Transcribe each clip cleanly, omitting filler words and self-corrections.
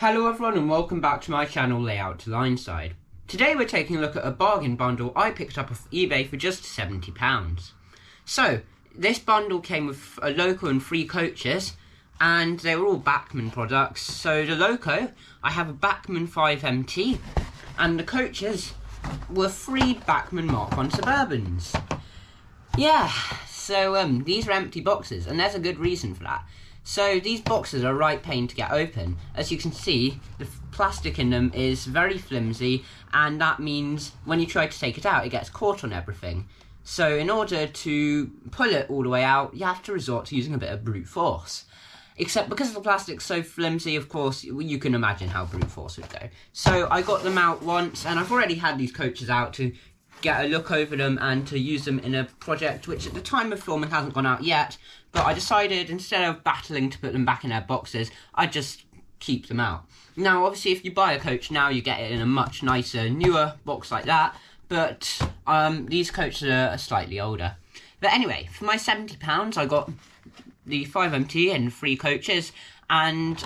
Hello everyone and welcome back to my channel Layout to Lineside. Today we're taking a look at a bargain bundle I picked up off eBay for just £70. So, this bundle came with a Loco and 3 coaches, and they were all Bachmann products. So the Loco, I have a Bachmann 5MT, and the coaches were 3 Bachmann Mk1 Suburbans. Yeah, so these are empty boxes, and there's a good reason for that. So these boxes are a right pain to get open. As you can see, the plastic in them is very flimsy, and that means when you try to take it out, it gets caught on everything. So in order to pull it all the way out, you have to resort to using a bit of brute force. Except because the plastic's so flimsy, of course, you can imagine how brute force would go. So I got them out once, and I've already had these coaches out to get a look over them and to use them in a project which at the time of filming hasn't gone out yet, but I decided instead of battling to put them back in their boxes, I'd just keep them out. Now obviously if you buy a coach now, you get it in a much nicer, newer box like that, but these coaches are slightly older. But anyway, for my £70 I got the 5MT and 3 coaches, and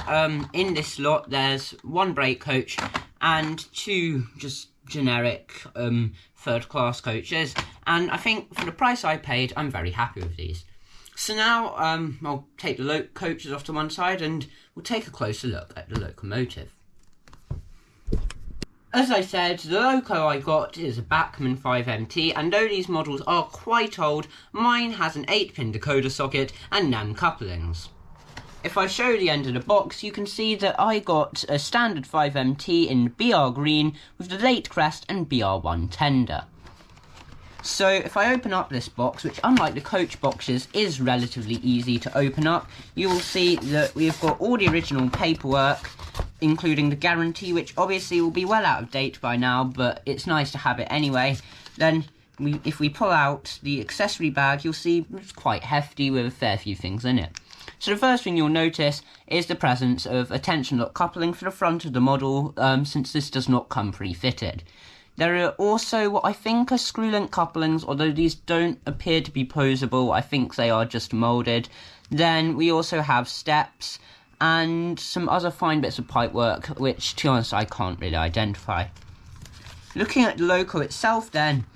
in this lot there's 1 brake coach and 2 just generic third class coaches, and I think for the price I paid, I'm very happy with these. So now I'll take the coaches off to one side and we'll take a closer look at the locomotive. As I said, the Loco I got is a Bachmann 5MT, and though these models are quite old, mine has an 8-pin decoder socket and NAN couplings. If I show the end of the box, you can see that I got a standard 5MT in BR green with the late crest and BR1 tender. So if I open up this box, which unlike the coach boxes is relatively easy to open up, you will see that we've got all the original paperwork, including the guarantee, which obviously will be well out of date by now, but it's nice to have it anyway. Then if we pull out the accessory bag, you'll see it's quite hefty with a fair few things in it. So the first thing you'll notice is the presence of a tension lock coupling for the front of the model, since this does not come pre-fitted. There are also what I think are screw-link couplings, although these don't appear to be posable. I think they are just moulded. Then we also have steps and some other fine bits of pipework, which to be honest I can't really identify. Looking at the Loco itself then,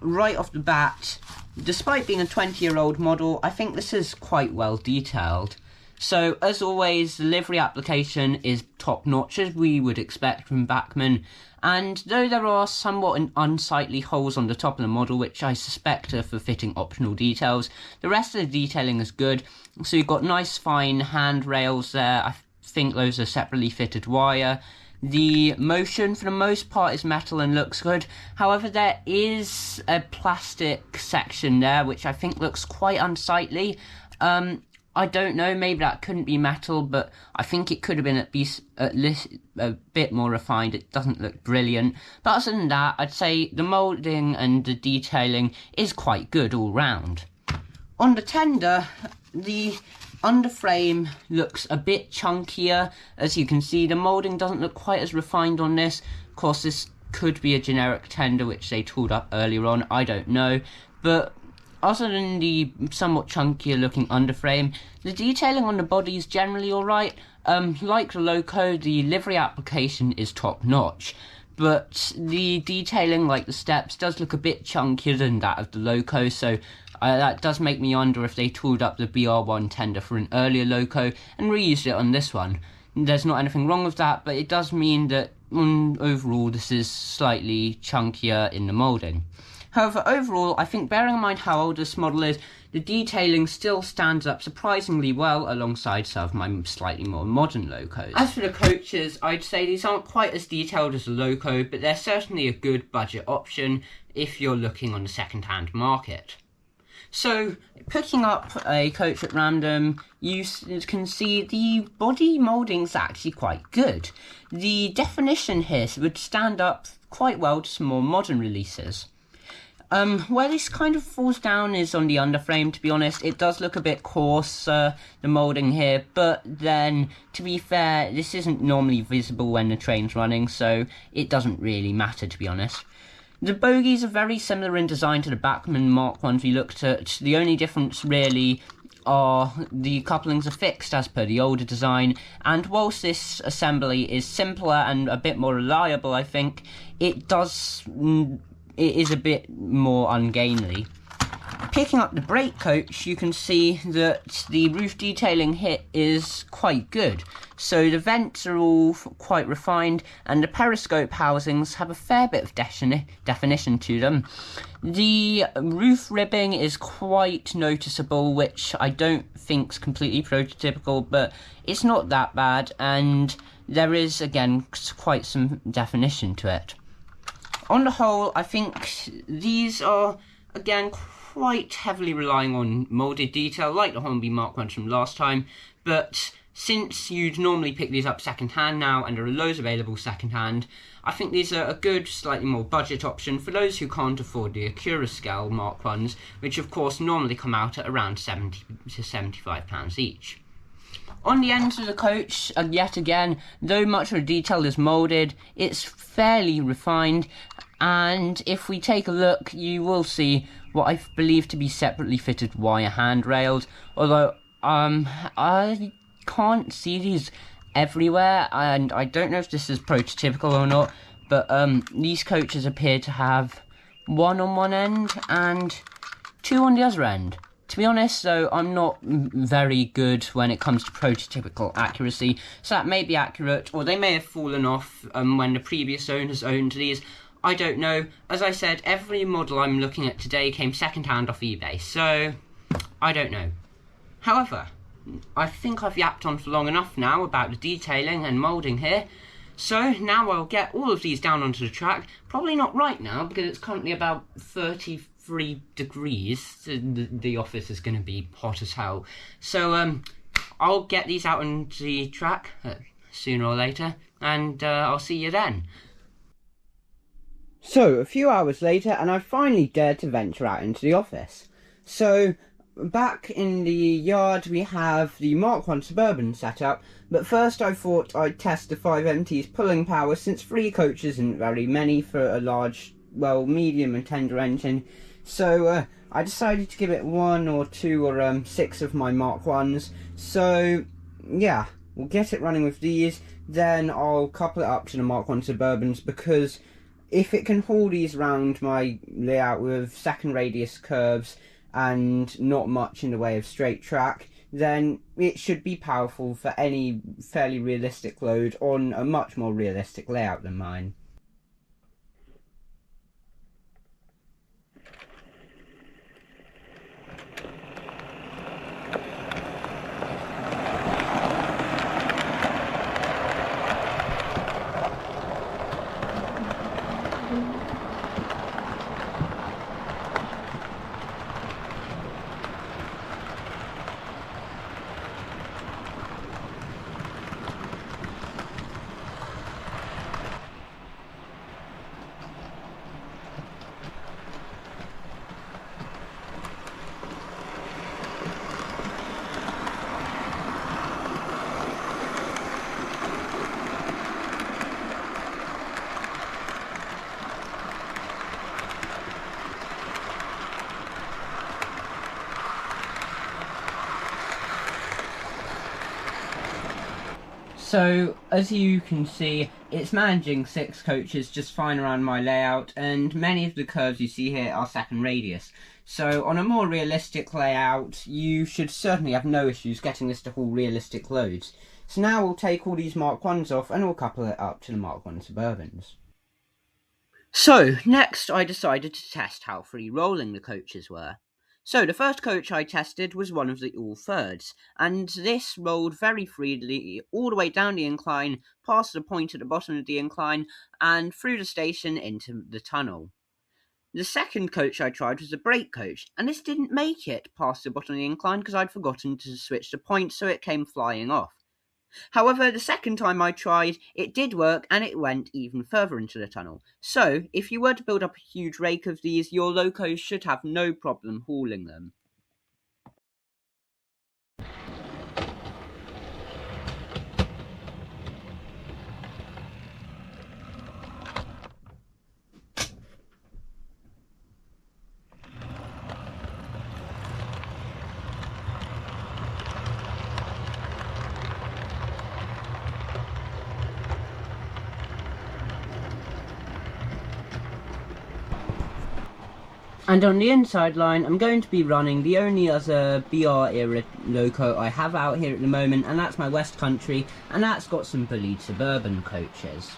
right off the bat, despite being a 20-year-old model, I think this is quite well detailed. So, as always, the livery application is top-notch, as we would expect from Bachmann, and though there are somewhat unsightly holes on the top of the model, which I suspect are for fitting optional details, the rest of the detailing is good. So you've got nice fine handrails there. I think those are separately fitted wire. The motion, for the most part, is metal and looks good. However, there is a plastic section there, which I think looks quite unsightly. I don't know, maybe that couldn't be metal, but I think it could have been at least a bit more refined. It doesn't look brilliant. But other than that, I'd say the moulding and the detailing is quite good all round. On the tender, the underframe looks a bit chunkier. As you can see, the moulding doesn't look quite as refined on this. Of course, this could be a generic tender which they tooled up earlier on, I don't know. But other than the somewhat chunkier looking underframe, the detailing on the body is generally alright. Like the Loco, the livery application is top notch, but the detailing, like the steps, does look a bit chunkier than that of the Loco, so that does make me wonder if they tooled up the BR1 tender for an earlier Loco and reused it on this one. There's not anything wrong with that, but it does mean that overall this is slightly chunkier in the moulding. However, overall, I think bearing in mind how old this model is, the detailing still stands up surprisingly well alongside some of my slightly more modern Locos. As for the coaches, I'd say these aren't quite as detailed as the Loco, but they're certainly a good budget option if you're looking on the second-hand market. So, picking up a coach at random, you can see the body moulding's actually quite good. The definition here would stand up quite well to some more modern releases. Where this kind of falls down is on the underframe, to be honest. It does look a bit coarse, the moulding here, but then, to be fair, this isn't normally visible when the train's running, so it doesn't really matter, to be honest. The bogies are very similar in design to the Bachmann Mk1s we looked at. The only difference, really, the couplings are fixed as per the older design, and whilst this assembly is simpler and a bit more reliable, I think, it is a bit more ungainly. Picking up the brake coach, you can see that the roof detailing here is quite good. So the vents are all quite refined, and the periscope housings have a fair bit of definition to them. The roof ribbing is quite noticeable, which I don't think is completely prototypical, but it's not that bad, and there is, again, quite some definition to it. On the whole, I think these are, again, quite heavily relying on moulded detail, like the Hornby Mk1 from last time, but since you'd normally pick these up second hand now, and there are loads available second hand, I think these are a good, slightly more budget option for those who can't afford the Acura scale Mk1s, which of course normally come out at around £70 to £75 each. On the ends of the coach, yet again, though much of the detail is moulded, it's fairly refined, and if we take a look, you will see what I believe to be separately fitted wire handrails, although I can't see these everywhere, and I don't know if this is prototypical or not, but these coaches appear to have one on one end and two on the other end. To be honest, though, I'm not very good when it comes to prototypical accuracy, so that may be accurate, or they may have fallen off when the previous owners owned these. I don't know. As I said, every model I'm looking at today came second-hand off eBay, so I don't know. However, I think I've yapped on for long enough now about the detailing and moulding here, so now I'll get all of these down onto the track. Probably not right now, because it's currently about 33 degrees. The office is going to be hot as hell. So I'll get these out on the track sooner or later, and I'll see you then. So, a few hours later, and I finally dared to venture out into the office. So, back in the yard we have the Mk1 Suburban set up, but first I thought I'd test the 5MT's pulling power, since 3 coaches isn't very many for a large, well, medium and tender engine. So I decided to give it 1 or 2 or 6 of my Mk1s. So yeah, we'll get it running with these, then I'll couple it up to the Mk1 Suburbans, because if it can haul these around my layout with second radius curves and not much in the way of straight track, then it should be powerful for any fairly realistic load on a much more realistic layout than mine. So, as you can see, it's managing 6 coaches just fine around my layout, and many of the curves you see here are second radius. So, on a more realistic layout, you should certainly have no issues getting this to haul realistic loads. So now we'll take all these Mk1s off and we'll couple it up to the Mk1 Suburbans. So, next I decided to test how free rolling the coaches were. So the first coach I tested was one of the all-thirds, and this rolled very freely all the way down the incline, past the point at the bottom of the incline, and through the station into the tunnel. The second coach I tried was a brake coach, and this didn't make it past the bottom of the incline because I'd forgotten to switch the point, so it came flying off. However, the second time I tried, it did work, and it went even further into the tunnel. So, if you were to build up a huge rake of these, your locos should have no problem hauling them. And on the inside line, I'm going to be running the only other BR era Loco I have out here at the moment, and that's my West Country, and that's got some bullied Suburban coaches.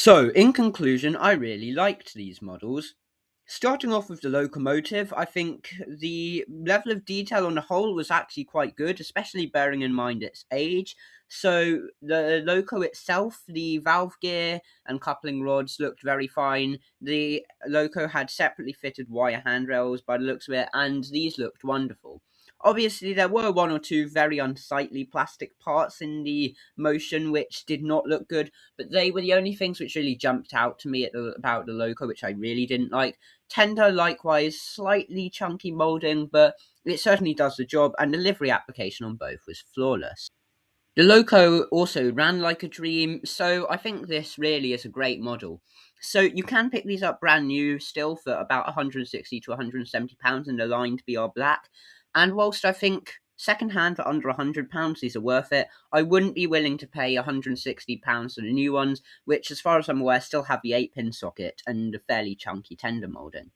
So, in conclusion, I really liked these models. Starting off with the locomotive, I think the level of detail on the whole was actually quite good, especially bearing in mind its age. So, the Loco itself, the valve gear and coupling rods looked very fine. The Loco had separately fitted wire handrails by the looks of it, and these looked wonderful. Obviously, there were one or two very unsightly plastic parts in the motion which did not look good, but they were the only things which really jumped out to me about the Loco, which I really didn't like. Tender, likewise, slightly chunky moulding, but it certainly does the job, and the livery application on both was flawless. The Loco also ran like a dream, so I think this really is a great model. So you can pick these up brand new still for about £160 to £170 in the lined BR Black, and whilst I think second-hand for under £100 these are worth it, I wouldn't be willing to pay £160 for the new ones, which as far as I'm aware still have the 8-pin socket and a fairly chunky tender moulding.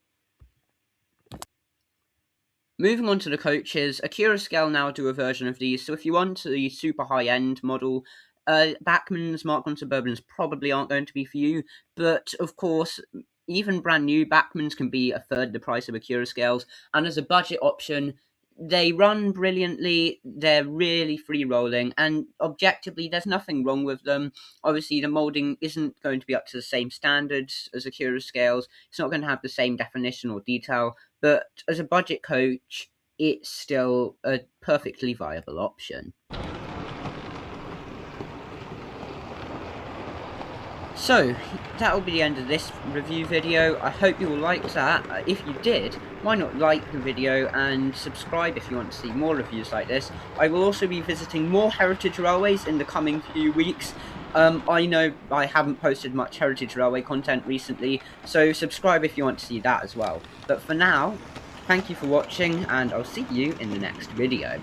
Moving on to the coaches, Scale now do a version of these, so if you want the super high-end model, Bachmann's Mk1 Suburbans probably aren't going to be for you, but of course, even brand new Bachmann's can be a third the price of Scales, and as a budget option, they run brilliantly, they're really free-rolling, and objectively, there's nothing wrong with them. Obviously, the moulding isn't going to be up to the same standards as Scales, it's not going to have the same definition or detail, but as a budget coach, it's still a perfectly viable option. So, that will be the end of this review video. I hope you all liked that. If you did, why not like the video and subscribe if you want to see more reviews like this. I will also be visiting more heritage railways in the coming few weeks. I know I haven't posted much heritage railway content recently, so subscribe if you want to see that as well. But for now, thank you for watching, and I'll see you in the next video.